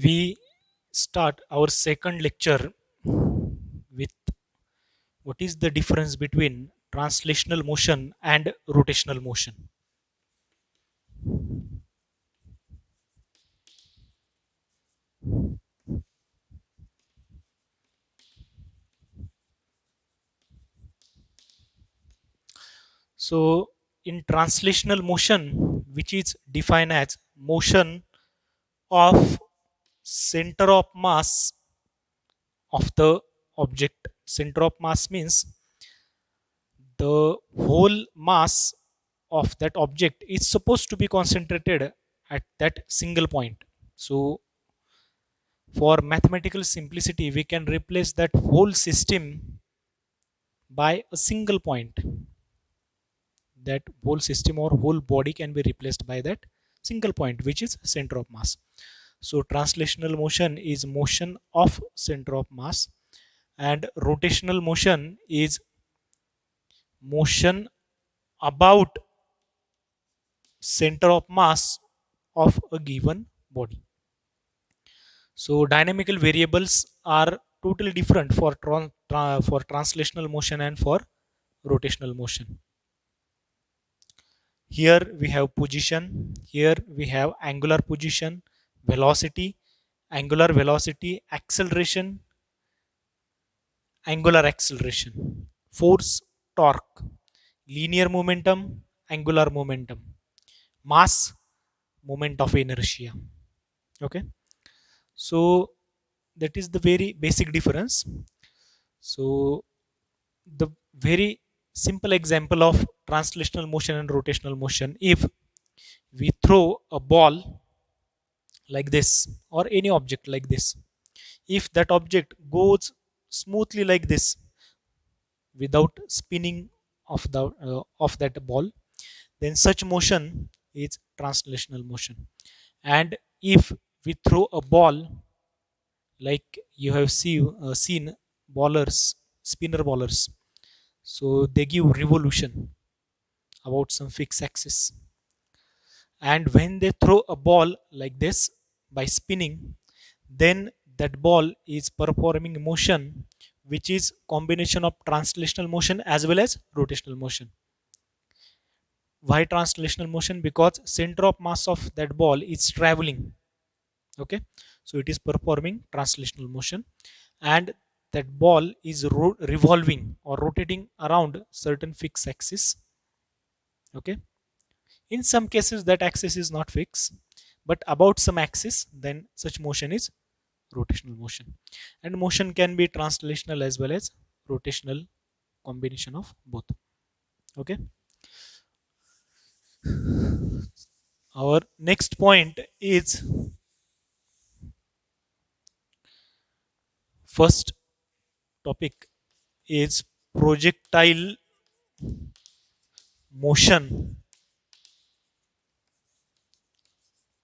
We start our second lecture with what is the difference between translational motion and rotational motion. So, in translational motion, which is defined as motion of center of mass of the object. Center of mass means the whole mass of that object is supposed to be concentrated at that single point. So, for mathematical simplicity, we can replace that whole system by a single point. That whole system or whole body can be replaced by that single point, which is center of mass. So, translational motion is motion of center of mass, and rotational motion is motion about center of mass of a given body. So dynamical variables are totally different for for translational motion and for rotational motion. Here we have position, here we have angular position, velocity, angular velocity, acceleration, angular acceleration, force, torque, linear momentum, angular momentum, mass, moment of inertia. Okay, so that is the very basic difference. So the very simple example of translational motion and rotational motion, if we throw a ball like this or any object like this, if that object goes smoothly like this without spinning of that ball, then such motion is translational motion. And if we throw a ball like you have seen ballers, spinner ballers, so they give revolution about some fixed axis, and when they throw a ball like this by spinning, then that ball is performing motion which is combination of translational motion as well as rotational motion. Why translational motion? Because center of mass of that ball is traveling. Okay, so it is performing translational motion, and that ball is revolving or rotating around certain fixed axis. Okay, in some cases that axis is not fixed, but about some axis, then such motion is rotational motion. And motion can be translational as well as rotational, combination of both. Okay, our next point is, first topic is projectile motion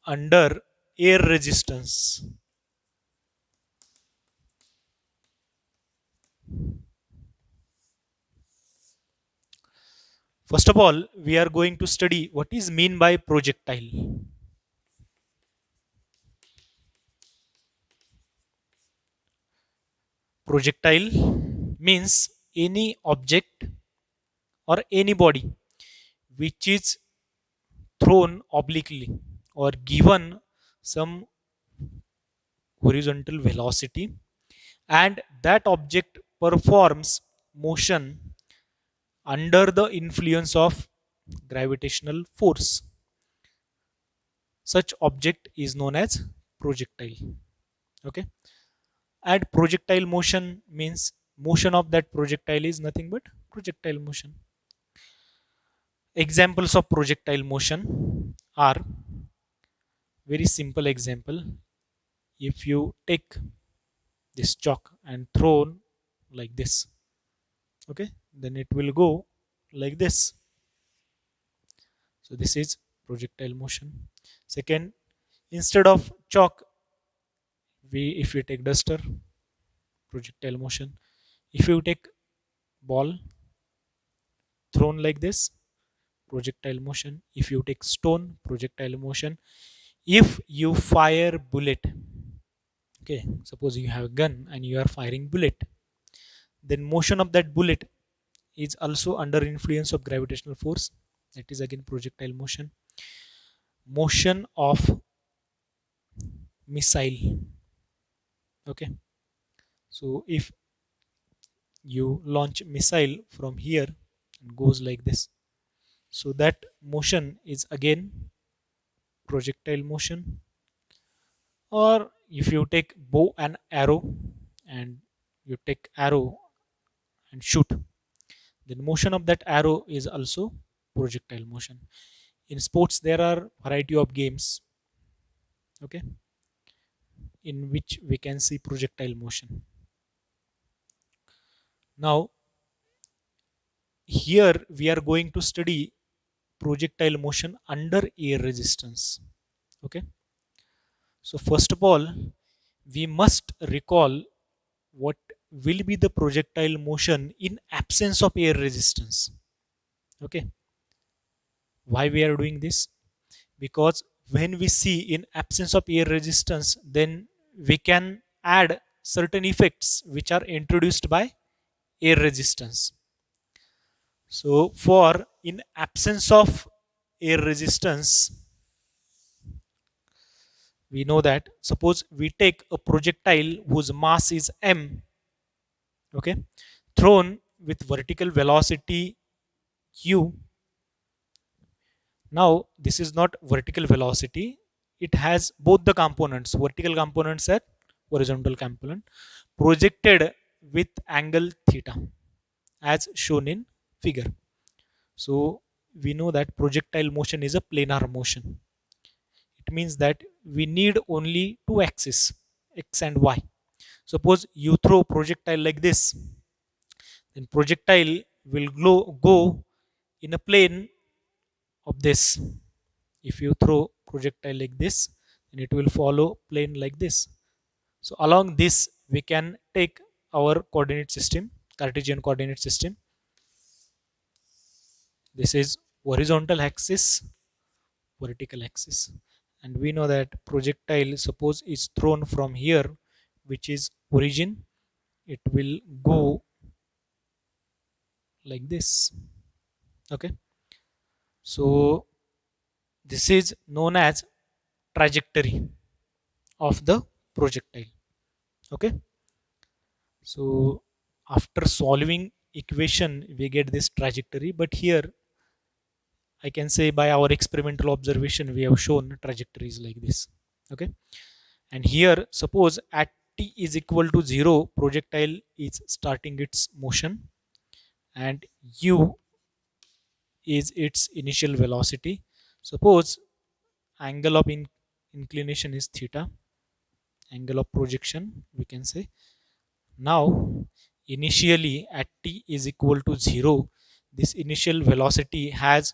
under air resistance. First of all, we are going to study what is mean by projectile. Projectile means any object or any body which is thrown obliquely or given some horizontal velocity, and that object performs motion under the influence of gravitational force. Such object is known as projectile. Okay, and projectile motion means motion of that projectile is nothing but projectile motion. Examples of projectile motion are, very simple example, if you take this chalk and throw like this, okay, then it will go like this. So this is projectile motion. Second, instead of chalk, we if we take duster, projectile motion. If you take ball thrown like this, projectile motion. If you take stone, projectile motion. If you fire bullet Okay, suppose you have a gun and you are firing bullet, then motion of that bullet is also under influence of gravitational force. That is again projectile motion. Motion of missile. Okay, so if you launch missile from here and goes like this, so that motion is again projectile motion. Or if you take bow and arrow and you take arrow and shoot, then motion of that arrow is also projectile motion. In sports there are variety of games, okay, in which we can see projectile motion. Now here we are going to study projectile motion under air resistance. Okay, so first of all we must recall what will be the projectile motion in absence of air resistance. Okay, why we are doing this? Because when we see in absence of air resistance, then we can add certain effects which are introduced by air resistance. So for in absence of air resistance, we know that suppose we take a projectile whose mass is m, okay, thrown with vertical velocity u. Now this is not vertical velocity, it has both the components, vertical components and horizontal component, projected with angle theta as shown in figure. So we know that projectile motion is a planar motion. It means that we need only two axes, x and y. Suppose you throw projectile like this, then projectile will go in a plane of this. If you throw projectile like this, then it will follow plane like this. So along this we can take our coordinate system, Cartesian coordinate system. This is horizontal axis, vertical axis, and we know that projectile suppose is thrown from here, which is origin, it will go like this. Okay, so this is known as trajectory of the projectile. Okay, so after solving equation we get this trajectory, but here I can say by our experimental observation we have shown trajectories like this. Okay, and here suppose at t is equal to 0 projectile is starting its motion and u is its initial velocity. Suppose angle of inclination is theta, angle of projection we can say. Now initially at t is equal to 0, this initial velocity has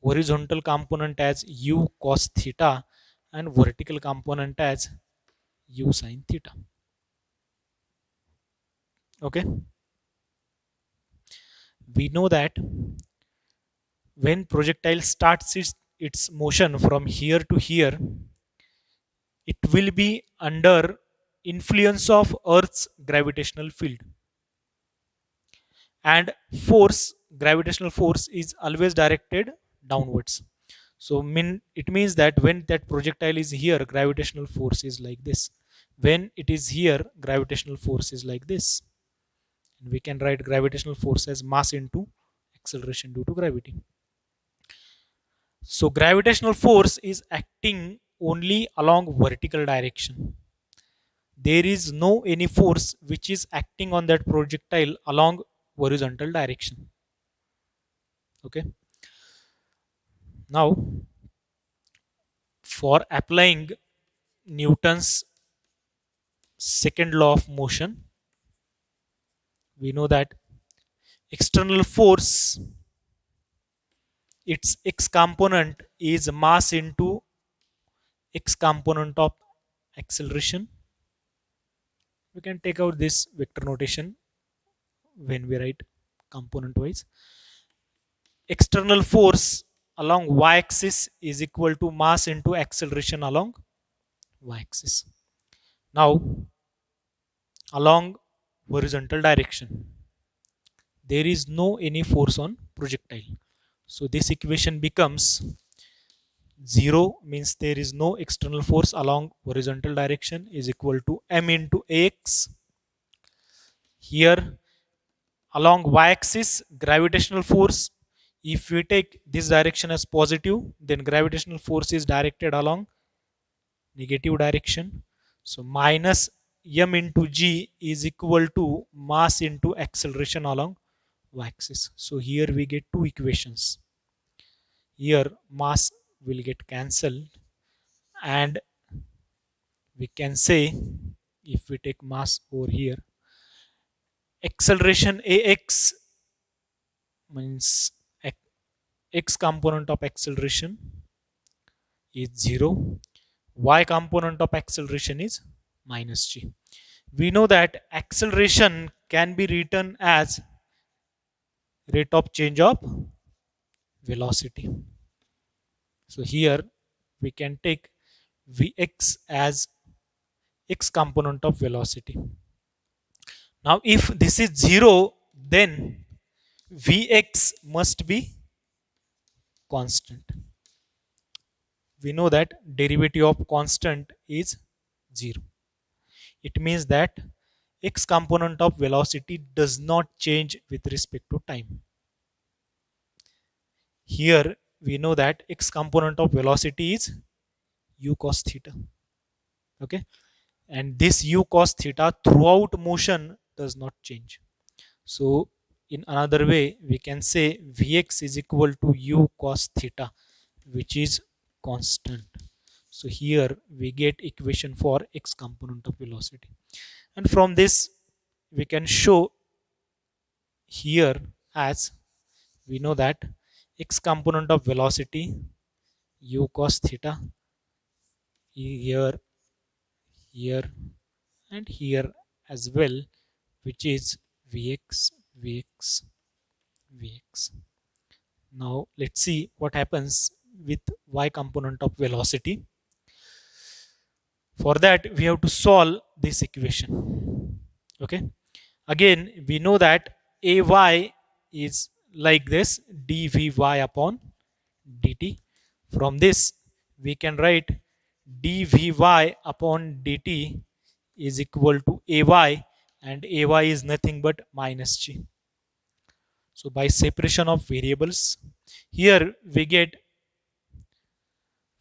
horizontal component as u cos theta and vertical component as u sin theta. Okay, we know that when projectile starts its motion from here to here, it will be under influence of earth's gravitational field, and force, gravitational force is always directed downwards. So it means that when that projectile is here, gravitational force is like this. When it is here, gravitational force is like this. And we can write gravitational force as mass into acceleration due to gravity. So gravitational force is acting only along vertical direction. There is no any force which is acting on that projectile along horizontal direction. Okay. Now for applying Newton's second law of motion, we know that external force, its x component is mass into x component of acceleration. We can take out this vector notation when we write component wise. External force along y-axis is equal to mass into acceleration along y-axis. Now, along horizontal direction, there is no any force on projectile. So this equation becomes 0, means there is no external force along horizontal direction, is equal to m into ax. Here along y-axis, gravitational force, if we take this direction as positive, then gravitational force is directed along negative direction. So minus m into g is equal to mass into acceleration along y-axis. So here we get two equations. Here mass will get cancelled, and we can say, if we take mass over here, acceleration ax means x component of acceleration is 0, y component of acceleration is minus g. We know that acceleration can be written as rate of change of velocity. So here we can take vx as x component of velocity. Now if this is 0, then vx must be constant. We know that derivative of constant is 0. It means that x component of velocity does not change with respect to time. Here we know that x component of velocity is u cos theta. Okay, and this u cos theta throughout motion does not change. So in another way, we can say vx is equal to u cos theta, which is constant. So here we get equation for x component of velocity, and from this we can show here, as we know that x component of velocity u cos theta here, here, and here as well, which is vx, vx, vx. Now let's see what happens with y component of velocity. For that we have to solve this equation. Okay, again we know that ay is like this, dvy upon dt. From this we can write dvy upon dt is equal to ay, and ay is nothing but minus g. So by separation of variables, here we get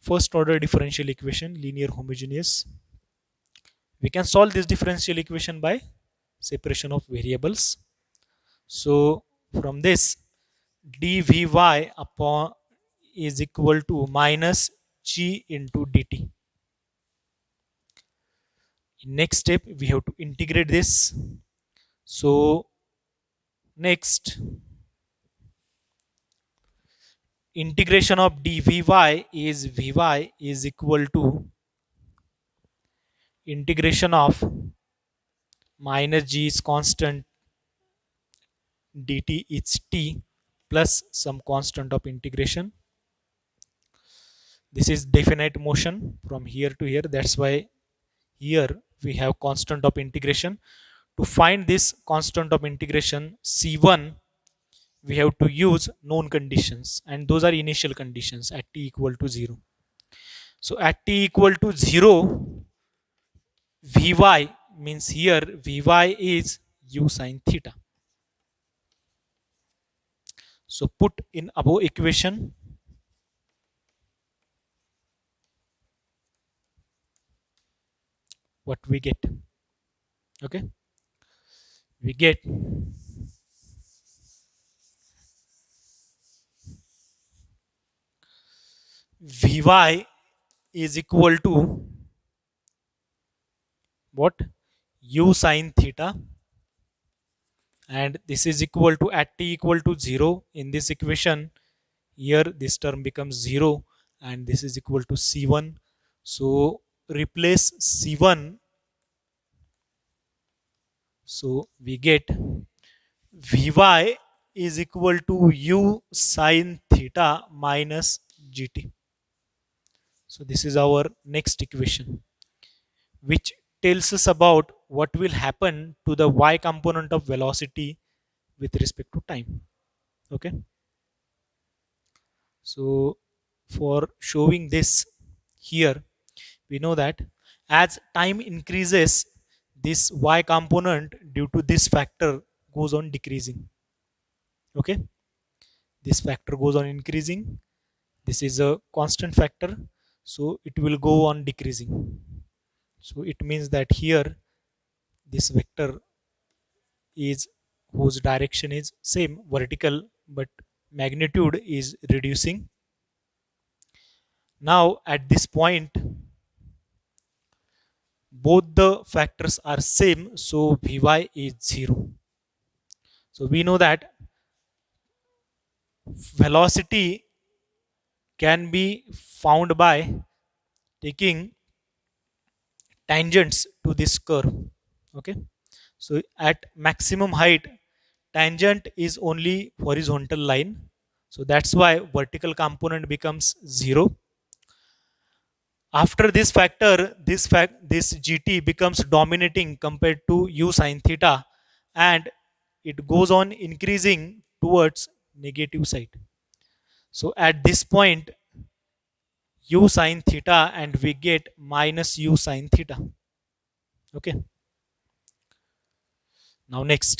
first order differential equation, linear homogeneous. We can solve this differential equation by separation of variables. So from this, dvy upon is equal to minus g into dt. In next step we have to integrate this. So next, integration of dvy is vy is equal to integration of minus g is constant, dt is t, plus some constant of integration. This is definite motion from here to here, that's why here we have constant of integration. To find this constant of integration c1, we have to use known conditions, and those are initial conditions at t equal to 0. So at t equal to 0, vy means here vy is u sine theta. So put in above equation, what we get? Okay, we get vy is equal to what? U sine theta, and this is equal to, at t equal to 0, in this equation here this term becomes 0, and this is equal to c1. So replace c1, so we get vy is equal to u sine theta minus gt. So this is our next equation, which tells us about what will happen to the y component of velocity with respect to time. Okay, so for showing this here, we know that as time increases, this y component due to this factor goes on decreasing. Okay, this factor goes on increasing. This is a constant factor, so it will go on decreasing. So it means that here this vector is whose direction is same vertical, but magnitude is reducing. Now at this point both the factors are same, so Vy is 0. So we know that velocity can be found by taking tangents to this curve. Okay, so at maximum height tangent is only horizontal line, so that's why vertical component becomes 0. After this factor, this gt becomes dominating compared to u sine theta, and it goes on increasing towards negative side. So at this point u sine theta, and we get minus u sine theta. Okay, now next,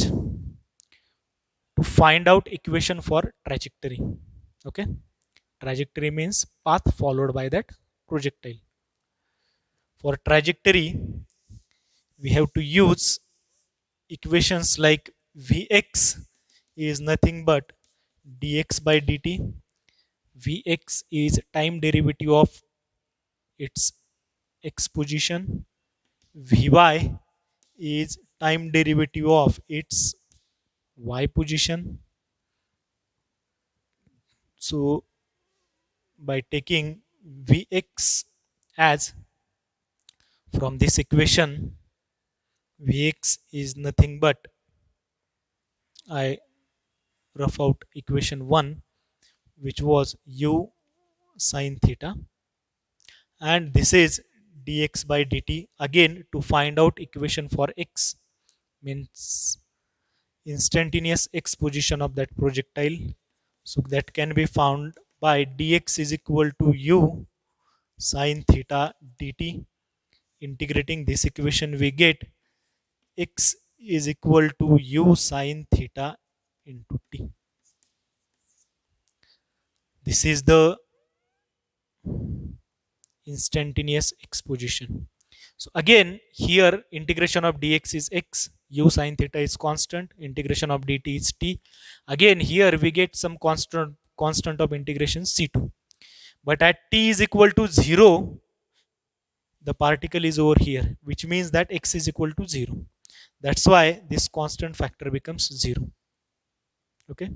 to find out equation for trajectory. Okay, trajectory means path followed by that projectile. For trajectory we have to use equations like Vx is nothing but dx by dt. Vx is time derivative of its x position. Vy is time derivative of its y position. So by taking Vx as from this equation, Vx is nothing but, I rough out equation 1, which was u sine theta, and this is dx by dt. Again, to find out equation for x, means instantaneous x position of that projectile, so that can be found by dx is equal to u sine theta dt. Integrating this equation we get x is equal to u sine theta into t. This is the instantaneous exposition. So again here integration of dx is x, u sine theta is constant, integration of dt is t. Again here we get some constant of integration c2, but at t is equal to 0 the particle is over here, which means that x is equal to 0. That's why this constant factor becomes 0. Okay,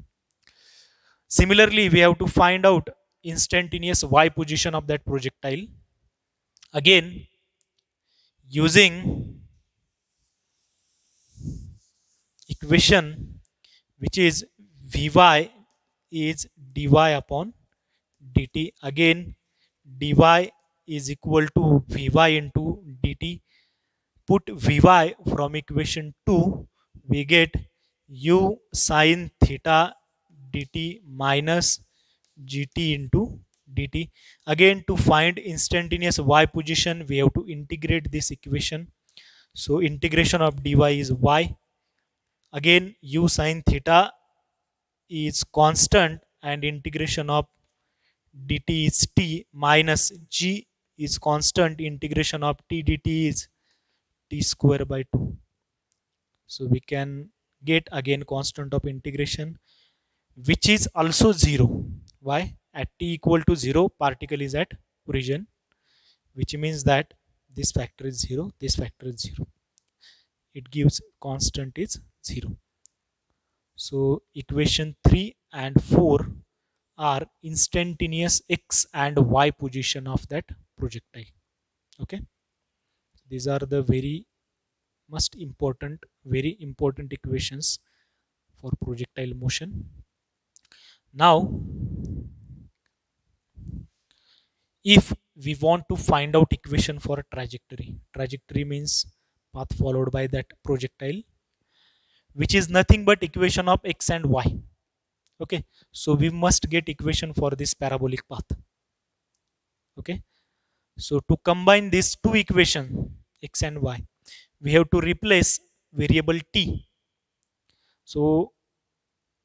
similarly we have to find out instantaneous y position of that projectile. Again using equation which is Vy is dy upon dt. Again dy is equal to Vy into dt. Put Vy from equation 2, we get u sine theta dt minus gt into dt. Again to find instantaneous y position we have to integrate this equation. So integration of dy is y. Again u sine theta is constant, and integration of dt is t, minus g is constant, integration of t dt is t square by 2. So we can get again constant of integration, which is also 0. Why? At t equal to 0 particle is at origin, which means that this factor is 0, this factor is 0. It gives constant is 0. So equation 3 and 4 are instantaneous x and y position of that projectile. Okay, these are the very important equations for projectile motion. Now if we want to find out equation for a trajectory means path followed by that projectile, which is nothing but equation of x and y. Okay, so we must get equation for this parabolic path. Okay, so to combine these two equations x and y, we have to replace variable t. So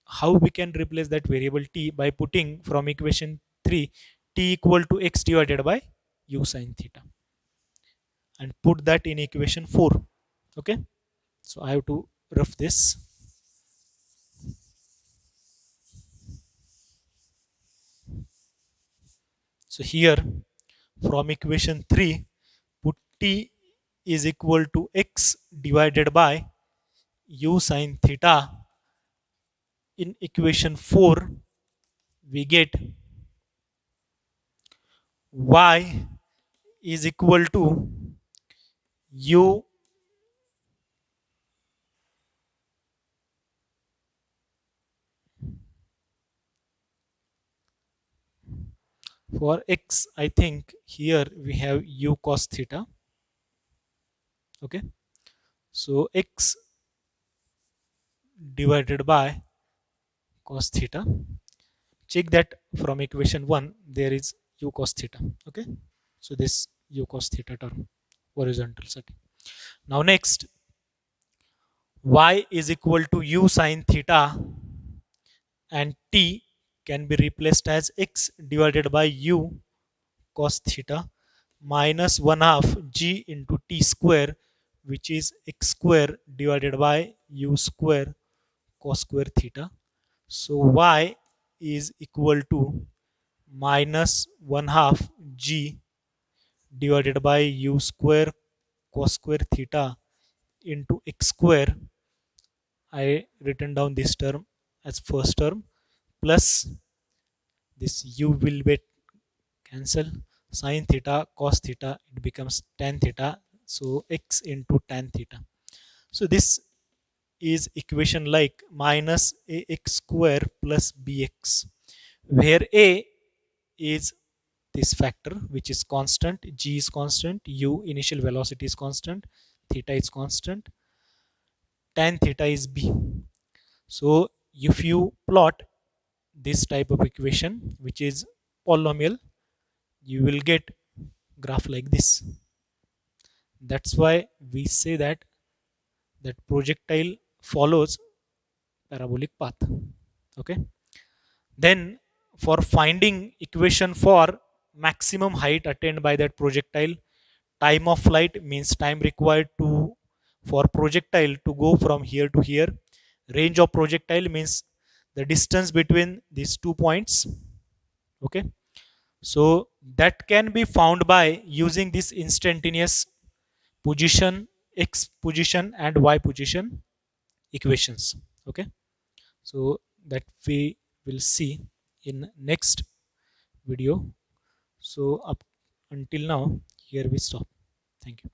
how we can replace that variable t? By putting from equation 3 t equal to x divided by u sine theta, and put that in equation 4. Okay, so I have to rough this. So here from equation 3, put t is equal to x divided by u sine theta. In equation 4 we get y is equal to u for x. I think here we have u cos theta. Okay, so x divided by cos theta. Check that from equation 1 there is u cos theta. Okay, so this u cos theta term, horizontal setting. Now next, y is equal to u sine theta, and t can be replaced as x divided by u cos theta minus 1 half g into t square, which is x square divided by u square cos square theta. So y is equal to minus 1 half g divided by u square cos square theta into x square. I written down this term as first term, plus this u will be cancel, sine theta cos theta, it becomes tan theta, so x into tan theta. So this is equation like minus ax square plus bx, where a is this factor which is constant, g is constant, u initial velocity is constant, theta is constant, tan theta is b. So if you plot this type of equation which is polynomial, you will get graph like this. That's why we say that projectile follows parabolic path. Okay, then for finding equation for maximum height attained by that projectile, time of flight means time required to for projectile to go from here to here, range of projectile means the distance between these 2 points. Okay, so that can be found by using this instantaneous position, x position and y position equations. Okay, so that we will see in next video. So up until now, here we stop. Thank you.